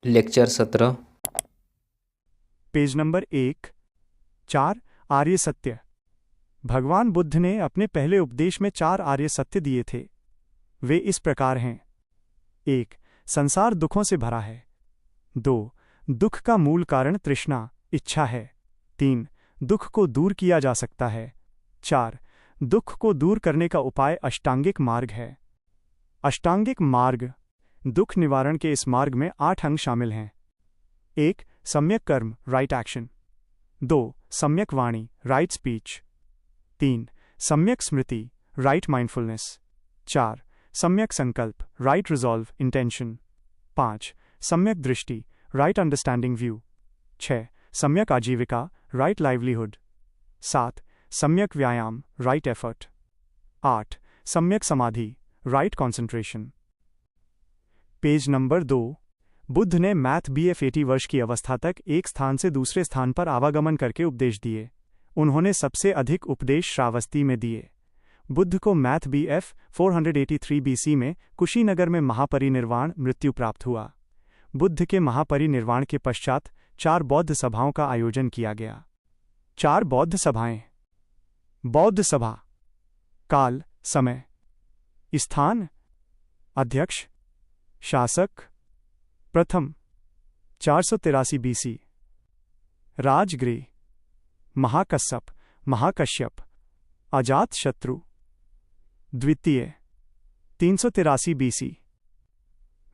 Lecture 17। Page number 4 आर्य सत्य। भगवान बुद्ध ने अपने पहले उपदेश में 4 आर्य सत्य दिए थे। वे इस प्रकार हैं। 1. संसार दुखों से भरा है। 2. दुख का मूल कारण तृष्णा, इच्छा है। 3. दुख को दूर किया जा सकता है। 4. दुख को दूर करने का उपाय अष्टांगिक मार्ग है। अष्टांगिक मार्ग, दुख निवारण के इस मार्ग में 8 अंग शामिल हैं। 1. सम्यक कर्म, राइट एक्शन। 2. सम्यक वाणी, राइट स्पीच। 3. सम्यक स्मृति, राइट माइंडफुलनेस। 4. सम्यक संकल्प, राइट रिजॉल्व, इंटेंशन। 5. सम्यक दृष्टि, राइट अंडरस्टैंडिंग व्यू। 6. सम्यक आजीविका, राइट लाइवलीहुड। 7. सम्यक व्यायाम, राइट एफर्ट। 8. सम्यक समाधि, right concentration. Page number 2। Buddha ने मैथ BF 80 वर्ष की अवस्था तक एक स्थान से दूसरे स्थान पर आवागमन करके उपदेश दिए। उन्होंने सबसे अधिक उपदेश श्रावस्ती में दिए। बुद्ध को मैथ BF 483 BC में कुशीनगर में महापरिनिर्वाण मृत्यु प्राप्त हुआ। बुद्ध के महापरिनिर्वाण के पश्चात 4 बौद्ध सभाओं का आयोजन किया गया। 4 बौद्ध सभाएं। बौद्ध सभा। काल, समय, स्थान, अध्यक्ष, शासक। प्रथम 483 BC, राजगृह, महाकश्यप, अजात शत्रु। द्वितीय 383 BC,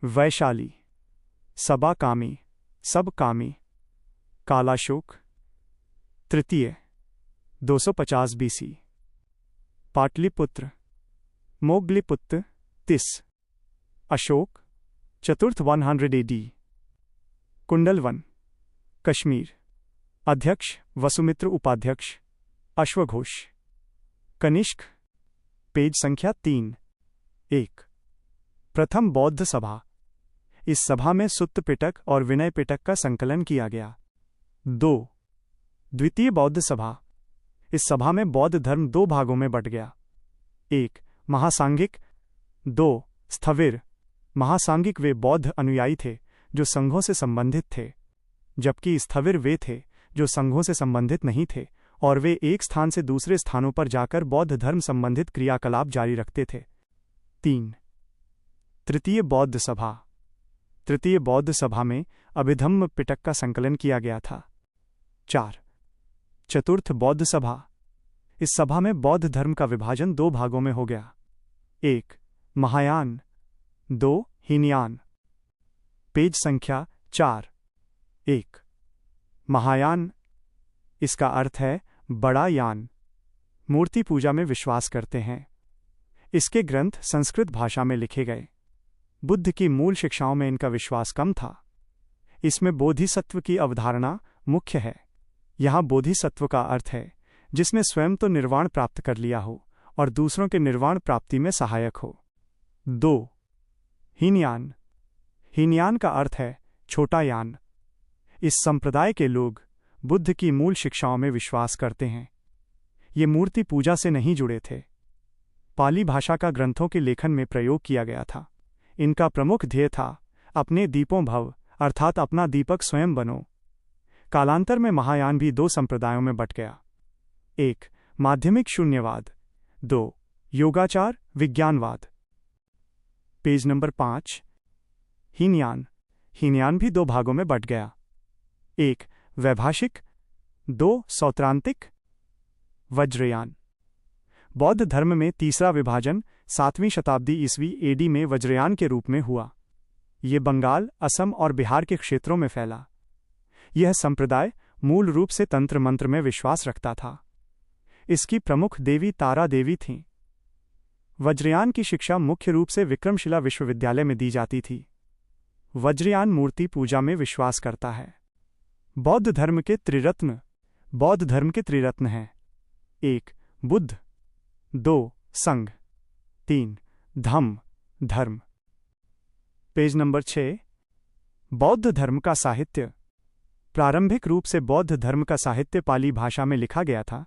वैशाली, सबकामी, कालाशोक। तृतीय 250 BC, पाटलिपुत्र, मोगलिपुत्र, तिस, अशोक। चतुर्थ 100 AD, कुंडलवन, कश्मीर। अध्यक्ष वसुमित्र, उपाध्यक्ष अश्वघोष। कनिष्क। पेज संख्या 3। 1. प्रथम बौद्ध सभा। इस सभा में सुत्त पिटक और विनय पिटक का संकलन किया गया। 2. द्वितीय बौद्ध सभा। इस सभा में बौद्ध धर्म 2 भागों में बट गया। 1. महासांगिक। 2. स्थविर। महासांगिक वे बौद्ध अनुयायी थे जो संघों से संबंधित थे, जबकि स्थविर वे थे जो संघों से संबंधित नहीं थे और वे एक स्थान से दूसरे स्थानों पर जाकर बौद्ध धर्म संबंधित क्रियाकलाप जारी रखते थे। 3. तृतीय बौद्ध सभा। तृतीय बौद्ध सभा में अभिधम्म पिटक का संकलन किया गया था। 4. चतुर्थ बौद्ध सभा। इस सभा में बौद्ध धर्म का विभाजन 2 भागों में हो गया। 1. महायान। 2. हीनयान। पेज संख्या 4। 1. महायान। इसका अर्थ है बड़ा यान। मूर्ति पूजा में विश्वास करते हैं। इसके ग्रंथ संस्कृत भाषा में लिखे गए। बुद्ध की मूल शिक्षाओं में इनका विश्वास कम था। इसमें बोधिसत्व की अवधारणा मुख्य है। यहाँ बोधिसत्व का अर्थ है जिसने स्वयं तो निर्वाण प्राप्त कर लिया हो और दूसरों के निर्वाण प्राप्ति में सहायक हो। 2. हीनयान। हीनयान का अर्थ है छोटा यान। इस संप्रदाय के लोग बुद्ध की मूल शिक्षाओं में विश्वास करते हैं। ये मूर्ति पूजा से नहीं जुड़े थे। पाली भाषा का ग्रंथों के लेखन में प्रयोग किया गया था। इनका प्रमुख ध्येय था अपने दीपों भव, अर्थात अपना दीपक स्वयं बनो। कालांतर में महायान भी 2 संप्रदायों में बट गया। 1. माध्यमिक शून्यवाद। 2. योगाचार विज्ञानवाद। Page number 5। हीनयान। हीनयान भी 2 भागों में बट गया। 1. वैभाषिक। 2. सौत्रांतिक। वज्रयान। बौद्ध धर्म में तीसरा विभाजन 7वीं शताब्दी ईस्वी AD में वज्रयान के रूप में हुआ। ये बंगाल, असम और बिहार के क्षेत्रों में फैला। यह संप्रदाय मूल रूप से तंत्र मंत्र में विश्वास रखता था। इसकी प्रमुख देवी तारा देवी थीं। वज्रयान की शिक्षा मुख्य रूप से विक्रमशिला विश्वविद्यालय में दी जाती थी। वज्रयान मूर्ति पूजा में विश्वास करता है। बौद्ध धर्म के त्रिरत्न हैं। 1. बुद्ध। 2. संघ। 3. धर्म। Page number 6। बौद्ध धर्म का साहित्य। प्रारंभिक रूप से बौद्ध धर्म का साहित्य पाली भाषा में लिखा गया था,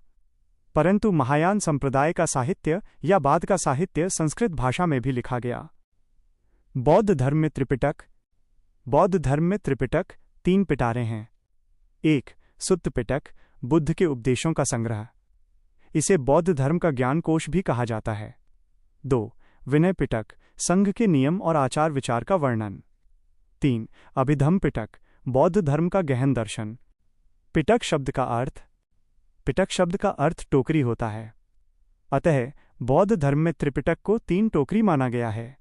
परंतु महायान संप्रदाय का साहित्य या बाद का साहित्य संस्कृत भाषा में भी लिखा गया। बौद्ध धर्म में त्रिपिटक, बौद्ध धर्म में त्रिपिटक 3 पिटारे हैं। 1. सुत्त पिटक, बुद्ध के उपदेशों का संग्रह। इसे बौद्ध धर्म का ज्ञान कोश भी कहा जाता है। 2. विनय पिटक, संघ के नियम और आचार विचार का वर्णन। 3. अभिधम्म पिटक, बौद्ध धर्म का गहन दर्शन। पिटक शब्द का अर्थ टोकरी होता है। अतः बौद्ध धर्म में त्रिपिटक को 3 टोकरी माना गया है।